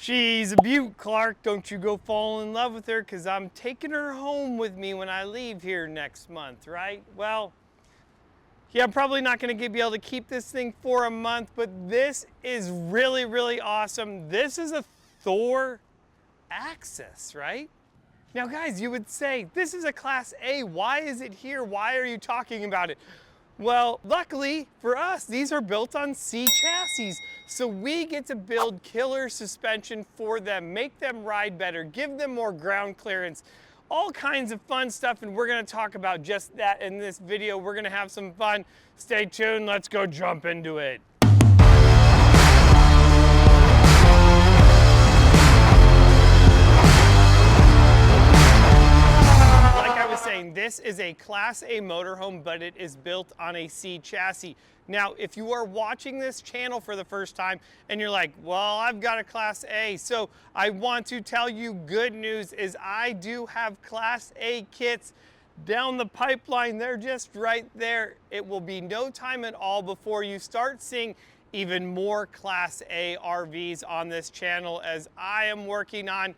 She's a beaut, Clark. Don't you go fall in love with her, because I'm taking her home with me when I leave here next month, right? Well, yeah, I'm probably not going to be able to keep this thing for a month, but this is really, really awesome. This is a Thor Access, right? Now, guys, you would say, this is a Class A. Why is it here? Why are you talking about it? Well, luckily for us, these are built on C chassis. So we get to build killer suspension for them, make them ride better, give them more ground clearance, all kinds of fun stuff. And we're gonna talk about just that in this video. We're gonna have some fun. Stay tuned, let's go jump into it. This is a Class A motorhome, but it is built on a C chassis. Now, if you are watching this channel for the first time and you're like, well, I've got a Class A, so I want to tell you good news is I do have Class A kits down the pipeline. They're just right there. It will be no time at all before you start seeing even more Class A RVs on this channel, as I am working on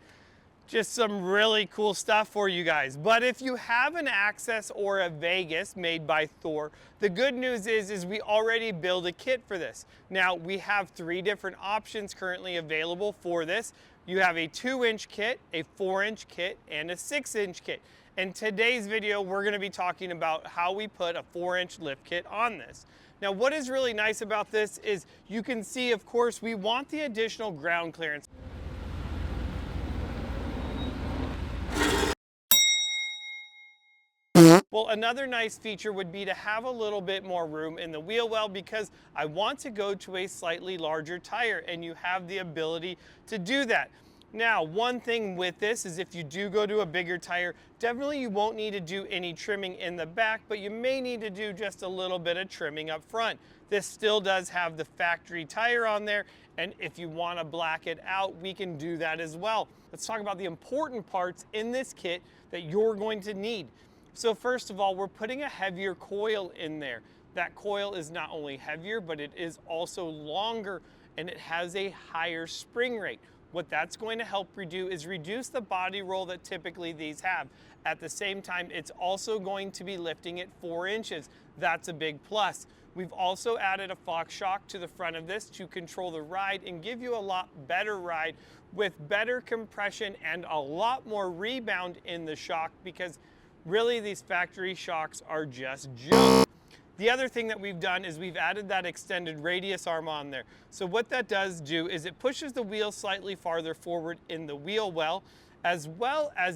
just some really cool stuff for you guys. But if you have an Access or a Vegas made by Thor, the good news is we already build a kit for this. Now, we have 3 different options currently available for this. You have a 2-inch kit, a 4-inch kit, and a 6-inch kit. In today's video, we're gonna be talking about how we put a 4-inch lift kit on this. Now, what is really nice about this is you can see, of course, we want the additional ground clearance. Well, another nice feature would be to have a little bit more room in the wheel well, because I want to go to a slightly larger tire, and you have the ability to do that. Now, one thing with this is if you do go to a bigger tire, definitely you won't need to do any trimming in the back, but you may need to do just a little bit of trimming up front. This still does have the factory tire on there, and if you want to black it out, we can do that as well. Let's talk about the important parts in this kit that you're going to need. So first of all, we're putting a heavier coil in there. That coil is not only heavier, but it is also longer, and it has a higher spring rate. What that's going to help is reduce the body roll that typically these have. At the same time, it's also going to be lifting it 4 inches. That's a big plus. We've also added a Fox shock to the front of this to control the ride and give you a lot better ride with better compression and a lot more rebound in the shock, because really, these factory shocks are just junk. The other thing that we've done is we've added that extended radius arm on there. So what that does do is it pushes the wheel slightly farther forward in the wheel well as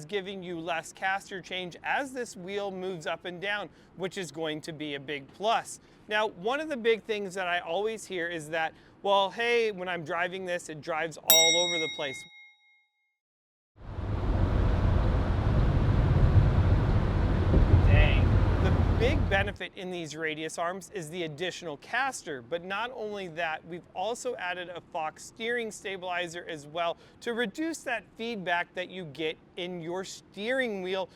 giving you less caster change as this wheel moves up and down, which is going to be a big plus. Now, one of the big things that I always hear is that, well, hey, when I'm driving this, it drives all over the place. Big benefit in these radius arms is the additional caster, but not only that, we've also added a Fox steering stabilizer as well to reduce that feedback that you get in your steering wheel,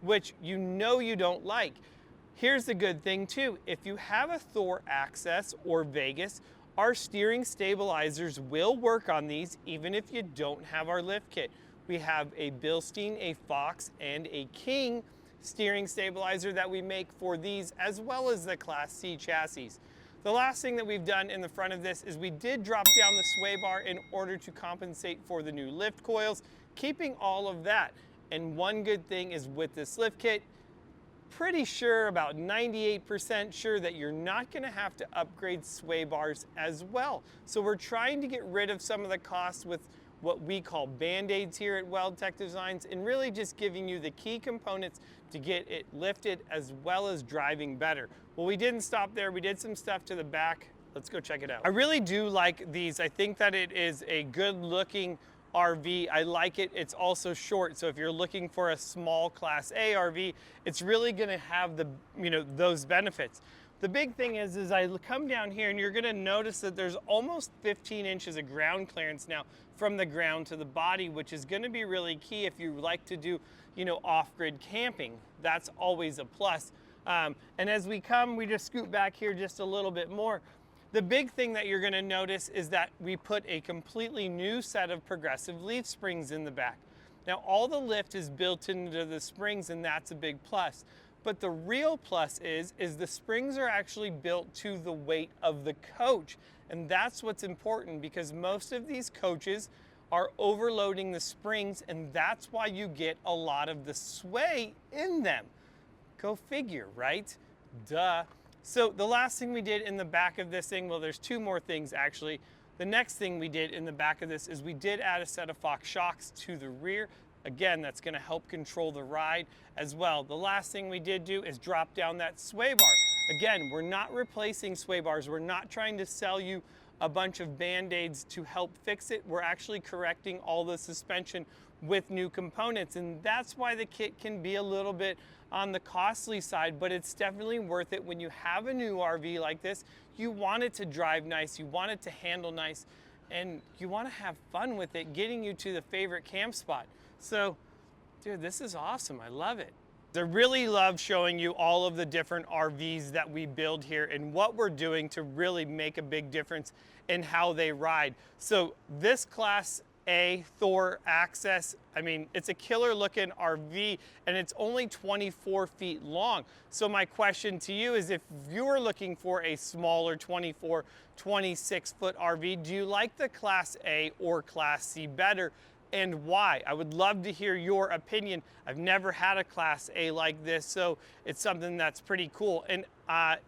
which you know you don't like. Here's the good thing too, if you have a Thor Access or Vegas, our steering stabilizers will work on these even if you don't have our lift kit. We have a Bilstein, a Fox, and a King steering stabilizer that we make for these, as well as the Class C chassis. The last thing that we've done in the front of this is we did drop down the sway bar in order to compensate for the new lift coils, keeping all of that. And one good thing is with this lift kit, pretty sure, about 98% sure, that you're not going to have to upgrade sway bars as well. So we're trying to get rid of some of the costs with what we call band-aids here at WeldTec Designs, and really just giving you the key components to get it lifted as well as driving better. Well, we didn't stop there. We did some stuff to the back. Let's go check it out. I really do like these. I think that it is a good looking RV. I like it. It's also short, so if you're looking for a small Class A RV, it's really going to have the, those benefits. The big thing is I come down here and you're going to notice that there's almost 15 inches of ground clearance now from the ground to the body, which is going to be really key if you like to do, off-grid camping. That's always a plus. And as we just scoot back here just a little bit more. The big thing that you're gonna notice is that we put a completely new set of progressive leaf springs in the back. Now, all the lift is built into the springs, and that's a big plus. But the real plus is the springs are actually built to the weight of the coach. And that's what's important, because most of these coaches are overloading the springs, and that's why you get a lot of the sway in them. Go figure, right? Duh. So the last thing we did in the back of this thing, well, there's two more things actually. The next thing we did in the back of this is we did add a set of Fox shocks to the rear. Again, that's gonna help control the ride as well. The last thing we did do is drop down that sway bar. Again, we're not replacing sway bars. We're not trying to sell you a bunch of Band-Aids to help fix it. We're actually correcting all the suspension with new components, and that's why the kit can be a little bit on the costly side, but it's definitely worth it. When you have a new RV like this, you want it to drive nice, you want it to handle nice, and you want to have fun with it, getting you to the favorite camp spot. So, dude, this is awesome. I love it. I really love showing you all of the different RVs that we build here and what we're doing to really make a big difference in how they ride. So this Class A Thor Access, I mean, it's a killer looking RV, and it's only 24 feet long. So my question to you is, if you're looking for a smaller 24, 26 foot RV, do you like the Class A or Class C better, and why? I would love to hear your opinion. I've never had a Class A like this, so it's something that's pretty cool. And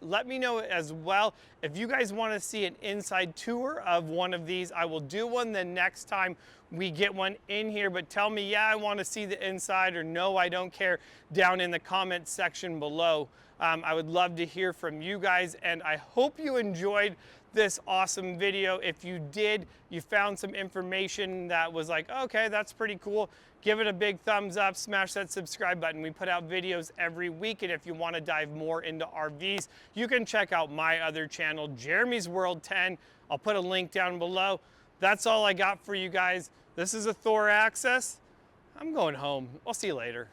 let me know as well, if you guys want to see an inside tour of one of these, I will do one the next time we get one in here. But tell me, yeah, I want to see the inside, or no, I don't care, down in the comments section below. I would love to hear from you guys, and I hope you enjoyed this awesome video. If you did, you found some information that was like, okay, that's pretty cool, give it a big thumbs up, smash that subscribe button. We put out videos every week, and if you want to dive more into RVs, you can check out my other channel, Jeremy's World 10. I'll put a link down below. That's all I got for you guys. This is a Thor Access. I'm going home. I'll see you later.